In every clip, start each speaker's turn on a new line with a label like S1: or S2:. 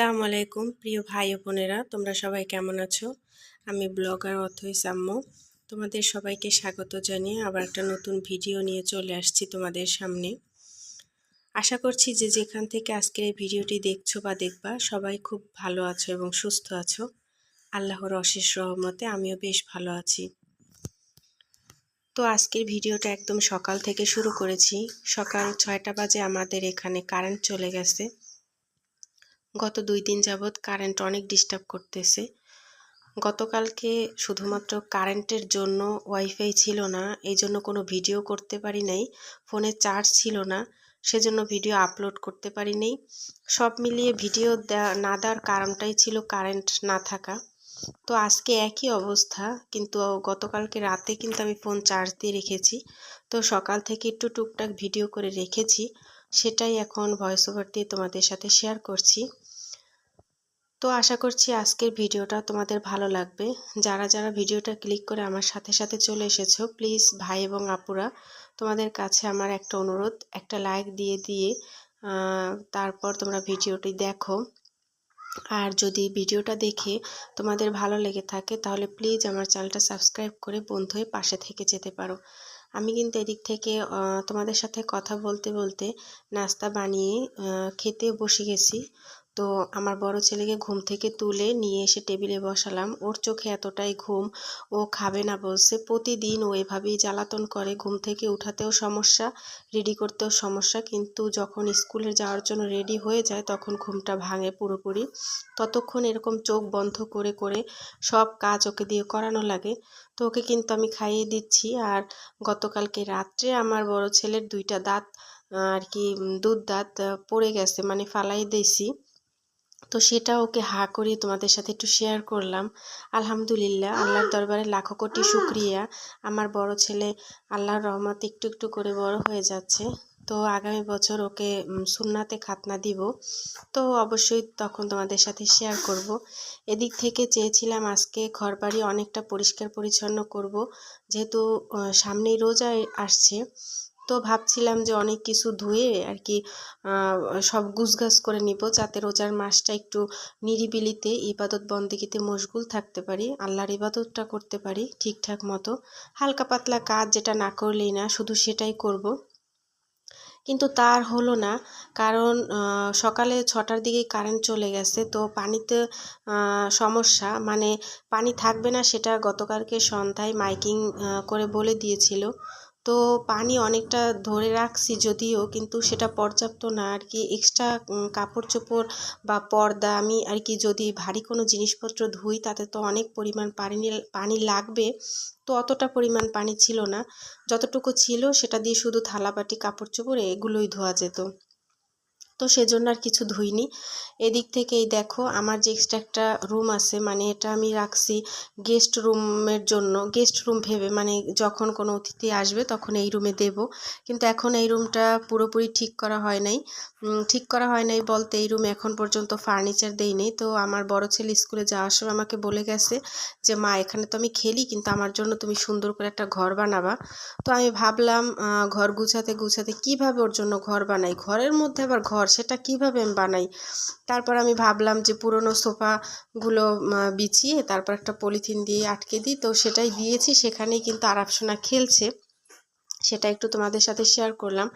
S1: আসসালামু আলাইকুম প্রিয় ভাই ও বোনেরা, তোমরা সবাই কেমন আছো? আমি ব্লগার অথৈ সাম্য তোমাদের সবাইকে স্বাগত জানিয়ে আবার একটা নতুন ভিডিও নিয়ে চলে আসছি তোমাদের সামনে। আশা করছি যে যেখান থেকে আজকের এই ভিডিওটি দেখছো বা দেখবা সবাই খুব ভালো আছো এবং সুস্থ আছো। আল্লাহর অশেষ রহমতে আমিও বেশ ভালো আছি। তো আজকের ভিডিওটা একদম সকাল থেকে শুরু করেছি। সকাল 6টা বাজে আমাদের এখানে কারেন্ট চলে গেছে। গত 2 দিন যাবৎ কারেন্ট অনেক ডিস্টার্ব করতেছে। গতকালকে শুধুমাত্র কারেন্টের জন্য ওয়াইফাই ছিল না, এই জন্য কোনো ভিডিও করতে পারি নাই। ফোনে চার্জ ছিল না, সেজন্য ভিডিও আপলোড করতে পারি নাই। সব মিলিয়ে ভিডিও না দেওয়ার কারণটাই ছিল কারেন্ট না থাকা। তো আজকে একই অবস্থা, কিন্তু গতকালকে রাতে কিন্তু আমি ফোন চার্জ দিয়ে রেখেছি। তো সকাল থেকে একটু টুকটাক ভিডিও করে রেখেছি, সেটাই এখন ভয়েস ওভার দিয়ে তোমাদের সাথে শেয়ার করছি। তো আশা করছি আজকের ভিডিওটা তোমাদের ভালো লাগবে। যারা যারা ভিডিওটা ক্লিক করে আমার সাথে সাথে চলে এসেছো, প্লিজ ভাই এবং আপুরা, তোমাদের কাছে আমার একটা অনুরোধ, একটা লাইক দিয়ে তারপর তোমরা ভিডিওটি দেখো। আর যদি ভিডিওটা দেখে তোমাদের ভালো লেগে থাকে তাহলে প্লিজ আমার চ্যানেলটা সাবস্ক্রাইব করে বন্ধু হয়ে পাশে থেকে যেতে পারো। আমি কিন্তু এদিক থেকে তোমাদের সাথে কথা বলতে বলতে নাস্তা বানিয়ে খেতে বসে গেছি। তো আমার বড় ছেলেকে ঘুম থেকে তুলে নিয়ে এসে টেবিলে বসালাম। ওর চোখে এতটাই ঘুম, ও খাবে না বলছে। প্রতিদিন ও এভাবেই জ্বালাতন করে, ঘুম থেকে উঠাতেও সমস্যা, রেডি করতেও সমস্যা, কিন্তু যখন স্কুলে যাওয়ার জন্য রেডি হয়ে যায় তখন ঘুমটা ভাঙে পুরোপুরি। ততক্ষণ এরকম চোখ বন্ধ করে করে সব কাজ ওকে দিয়ে করানো লাগে। তো ওকে কিন্তু আমি খাইয়ে দিচ্ছি। আর গতকালকে রাত্রে আমার বড় ছেলের 2টা দাঁত আর কি দুধ দাঁত পড়ে গেছে, মানে ফালাই দিয়েছি। তো সেটা ওকে হা করিয়ে তোমাদের সাথে একটু শেয়ার করলাম। আলহামদুলিল্লাহ, আল্লাহর দরবারে লাখো কোটি শুকরিয়া। আমার বড় ছেলে আল্লাহর রহমতে একটু একটু করে বড় হয়ে যাচ্ছে। তো আগামী বছর ওকে সুন্নাতে খাতনা দিব, তো অবশ্যই তখন তোমাদের সাথে শেয়ার করব। এদিক থেকে চেয়েছিলাম আজকে ঘরবাড়ি অনেকটা পরিষ্কার পরিচ্ছন্ন করব, যেহেতু সামনেই রোজা আসছে। তো ভাবছিলাম যে অনেক কিছু ধুয়ে আর কি সব গুছগাছ করে নিব, যাতে রোজার মাসটা একটু নিরিবিলিতে ইবাদত বন্দেগীতে মশগুল থাকতে পারি, আল্লাহর ইবাদতটা করতে পারি ঠিকঠাক মতো। হালকা পাতলা কাজ যেটা না করলেই না, শুধু সেটাই করব। কিন্তু তার হলো না, কারণ সকালে 6টার দিকেই কারেন্ট চলে গেছে। তো পানিতে সমস্যা, মানে পানি থাকবে না সেটা গতকালকে সন্ধ্যায় মাইকিং করে বলে দিয়েছিল। তো পানি অনেকটা ধরে রাখছি যদিও, কিন্তু সেটা পর্যাপ্ত না আর কি। এক্সট্রা কাপড় চোপড় বা পর্দা আমি আর কি যদি ভারী কোনো জিনিসপত্র ধুই তাতে তো অনেক পরিমাণ পানি লাগবে। তো অতটা পরিমাণ পানি ছিল না, যতটুকু ছিল সেটা দিয়ে শুধু থালাবাটি কাপড় চোপড় এগুলোই ধোয়া যেত। তো সেজন্য আর কিছু ধুইনি। এদিক থেকে এই দেখো আমার যে এক্সট্রা একটা রুম আছে, মানে এটা আমি রাখছি গেস্ট রুমের জন্য, গেস্ট রুম ভেবে, মানে যখন কোনো অতিথি আসবে তখন এই রুমে দেব। কিন্তু এখন এই রুমটা পুরোপুরি ঠিক করা হয় নাই। ঠিক করা হয় নাই বলতে এই রুমে এখন পর্যন্ত ফার্নিচার দেই নেই। তো আমার বড় ছেলে স্কুলে যাওয়ার সময় আমাকে বলে গেছে যে মা, এখানে তো আমি খেলি, কিন্তু আমার জন্য তুমি সুন্দর করে একটা ঘর বানাবা। তো আমি ভাবলাম ঘর গুছাতে গুছাতে কিভাবে ওর জন্য ঘর বানাই, ঘরের মধ্যে আবার ঘর, সেটা কিভাবে আমি বানাই। তারপর আমি ভাবলাম যে পুরনো সোফাগুলো বিছিয়ে তারপর একটা পলিথিন দিয়ে আটকে দিই। তো সেটাই দিয়েছি, সেখানেই কিন্তু আরাফসোনা খেলছে, সেটা একটু তোমাদের সাথে শেয়ার করলাম।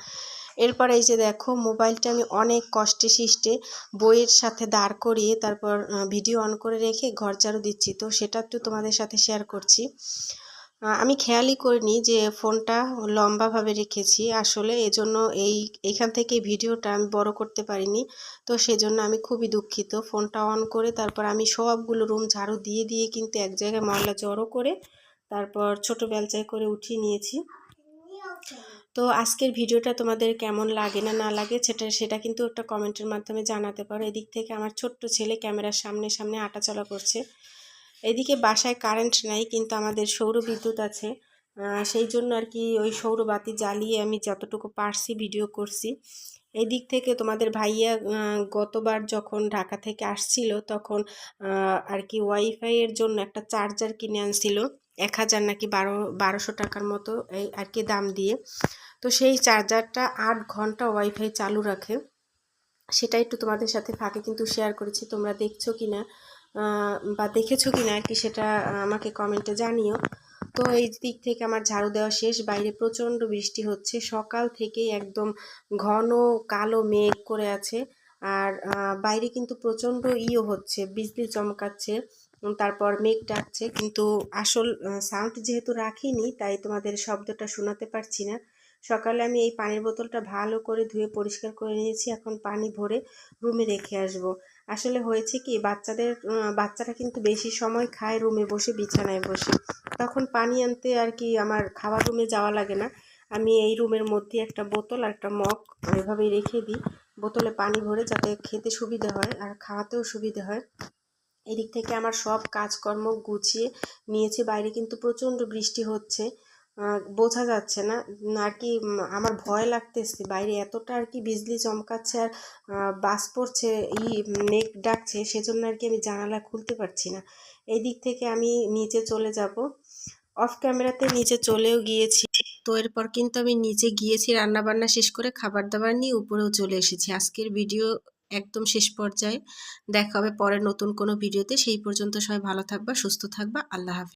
S1: এরপর এই যে দেখো মোবাইলটা আমি অনেক কষ্টে শিষ্টে বইয়ের সাথে দাঁড় করিয়ে তারপর ভিডিও অন করে রেখে ঘর ঝাড়ু দিচ্ছি। তো সেটা একটু তোমাদের সাথে শেয়ার করছি। আমি খেয়ালই করিনি যে ফোনটা লম্বাভাবে রেখেছি, আসলে এজন্য এইখান থেকে ভিডিওটা আমি বড় করতে পারিনি। তো সেজন্য আমি খুবই দুঃখিত। ফোনটা অন করে তারপর আমি সবগুলো রুম ঝাড়ু দিয়ে কিন্তু এক জায়গায় ময়লা জড়ো করে তারপর ছোট বেলচায় করে উঠিয়ে নিয়েছি। তো আজকের ভিডিওটা তোমাদের কেমন লাগে না লাগে সেটা কিন্তু একটা কমেন্টের মাধ্যমে জানাতে পারো। এদিক থেকে আমার ছোট্ট ছেলে ক্যামেরার সামনে সামনে হাঁটাচলা করছে। এদিকে বাসায় কারেন্ট নাই, কিন্তু আমাদের সৌর বিদ্যুৎ আছে। সেই জন্য আর কি ওই সৌরবাতি জ্বালিয়ে আমি যতটুকু পারছি ভিডিও করছি। এই দিক থেকে তোমাদের ভাইয়া গতবার যখন ঢাকা থেকে আসছিল তখন আর কি ওয়াইফাইয়ের জন্য একটা চার্জার কিনে আনছিল 1000 নাকি 1200 টাকার মতো এই আর কি দাম দিয়ে। তো সেই চার্জারটা 8 ঘন্টা ওয়াইফাই চালু রাখে। সেটা একটু তোমাদের সাথে ফাঁকে কিন্তু শেয়ার করেছি। তোমরা দেখছো কি না বা দেখেছো কি না আর কি, সেটা আমাকে কমেন্টে জানিও। তো এই দিক থেকে আমার ঝাড়ু দেওয়া শেষ। বাইরে প্রচণ্ড বৃষ্টি হচ্ছে, সকাল থেকেই একদম ঘন কালো মেঘ করে আছে। আর বাইরে কিন্তু প্রচণ্ড হচ্ছে, বিজলি চমকাচ্ছে, তারপর মেঘ ডাকছে, কিন্তু আসল সাউন্ড যেহেতু রাখিনি তাই তোমাদের শব্দটা শোনাতে পারছি না। সকালে আমি এই পানির বোতলটা ভালো করে ধুয়ে পরিষ্কার করে নিয়েছি, এখন পানি ভরে রুমে রেখে আসব। আসলে হয়েছে কি, বাচ্চারা কিন্তু বেশি সময় খায় রুমে বসে, বিছানায় বসে, তখন পানি আনতে আর কি আমার খাওয়ার রুমে যাওয়া লাগে না। আমি এই রুমের মধ্যে একটা বোতল আর একটা মগ এভাবেই রেখে দিই, বোতলে পানি ভরে, যাতে খেতে সুবিধা হয় আর খাওয়াতেও সুবিধা হয়। এদিক থেকে আমার সব কাজকর্ম গুছিয়ে নিয়েছি। বাইরে কিন্তু প্রচণ্ড বৃষ্টি হচ্ছে, বোঝা যাচ্ছে না আর কি। আমার ভয় লাগতেছে, বাইরে এতটা আর কি বিজলি চমকাচ্ছে আর বাজ পড়ছে, মেঘ ডাকছে, সেজন্য আর কি আমি জানালা খুলতে পারছি না। এই দিক থেকে আমি নিচে চলে যাব। অফ ক্যামেরাতে নিচে চলেও গিয়েছি। তো এরপর কিন্তু আমি নিচে গিয়েছি, রান্না বান্না শেষ করে খাবার দাবার নিয়ে উপরেও চলে এসেছি। আজকের ভিডিও একদম শেষ পর্যায়ে। দেখা হবে পরে নতুন কোনো ভিডিওতে। সেই পর্যন্ত সবাই ভালো থাকবা, সুস্থ থাকবা। আল্লাহ হাফেজ।